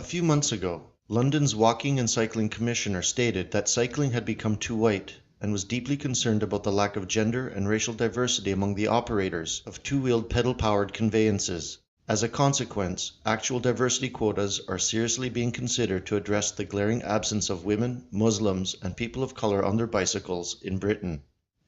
A few months ago, London's Walking and Cycling Commissioner stated that cycling had become too white and was deeply concerned about the lack of gender and racial diversity among the operators of two-wheeled pedal-powered conveyances. As a consequence, actual diversity quotas are seriously being considered to address the glaring absence of women, Muslims, and people of color on their bicycles in Britain.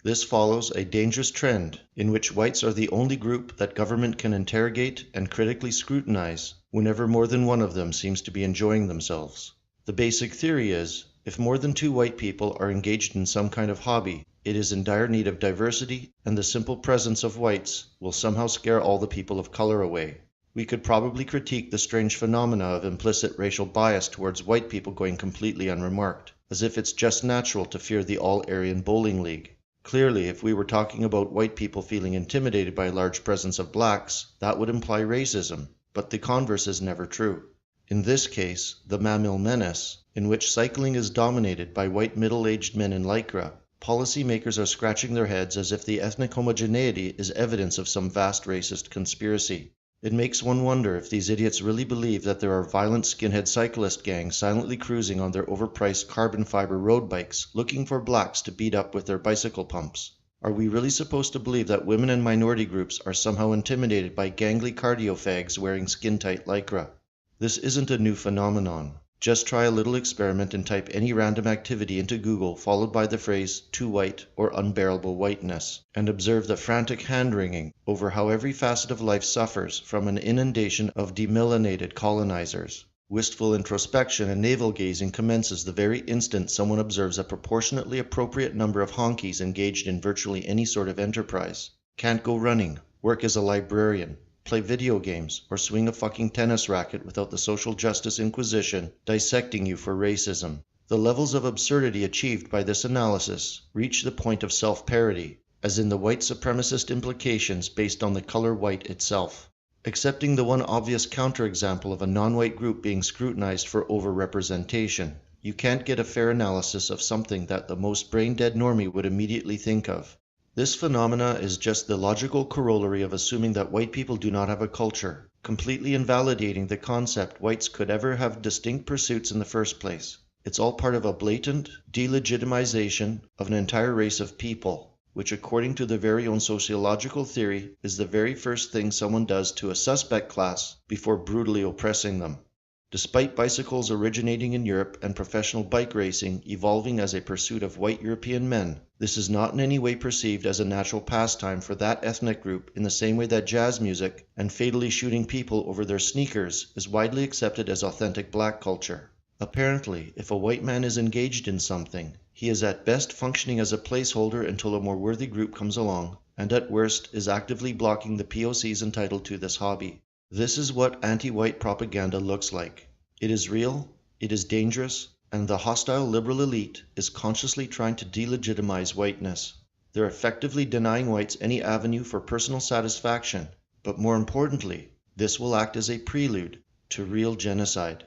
This follows a dangerous trend in which whites are the only group that government can interrogate and critically scrutinize whenever more than one of them seems to be enjoying themselves. The basic theory is, if more than two white people are engaged in some kind of hobby, it is in dire need of diversity, and the simple presence of whites will somehow scare all the people of color away. We could probably critique the strange phenomena of implicit racial bias towards white people going completely unremarked, as if it's just natural to fear the All-Aryan Bowling League. Clearly, if we were talking about white people feeling intimidated by a large presence of blacks, that would imply racism, but the converse is never true. In this case, the Mammal Menace, in which cycling is dominated by white middle-aged men in lycra, policymakers are scratching their heads as if the ethnic homogeneity is evidence of some vast racist conspiracy. It makes one wonder if these idiots really believe that there are violent skinhead cyclist gangs silently cruising on their overpriced carbon fiber road bikes looking for blacks to beat up with their bicycle pumps. Are we really supposed to believe that women and minority groups are somehow intimidated by gangly cardio fags wearing skin-tight lycra? This isn't a new phenomenon. Just try a little experiment and type any random activity into Google followed by the phrase too white or unbearable whiteness, and observe the frantic hand-wringing over how every facet of life suffers from an inundation of demyelinated colonizers. Wistful introspection and navel-gazing commences the very instant someone observes a proportionately appropriate number of honkies engaged in virtually any sort of enterprise. Can't go running, work as a librarian, play video games, or swing a fucking tennis racket without the social justice inquisition dissecting you for racism. The levels of absurdity achieved by this analysis reach the point of self-parody, as in the white supremacist implications based on the color white itself. Accepting the one obvious counterexample of a non-white group being scrutinized for overrepresentation, you can't get a fair analysis of something that the most brain-dead normie would immediately think of. This phenomena is just the logical corollary of assuming that white people do not have a culture, completely invalidating the concept whites could ever have distinct pursuits in the first place. It's all part of a blatant delegitimization of an entire race of people, which according to their very own sociological theory is the very first thing someone does to a suspect class before brutally oppressing them. Despite bicycles originating in Europe and professional bike racing evolving as a pursuit of white European men, this is not in any way perceived as a natural pastime for that ethnic group in the same way that jazz music and fatally shooting people over their sneakers is widely accepted as authentic black culture. Apparently, if a white man is engaged in something, he is at best functioning as a placeholder until a more worthy group comes along, and at worst is actively blocking the POCs entitled to this hobby. This is what anti-white propaganda looks like. It is real, it is dangerous, and the hostile liberal elite is consciously trying to delegitimize whiteness. They're effectively denying whites any avenue for personal satisfaction, but more importantly, this will act as a prelude to real genocide.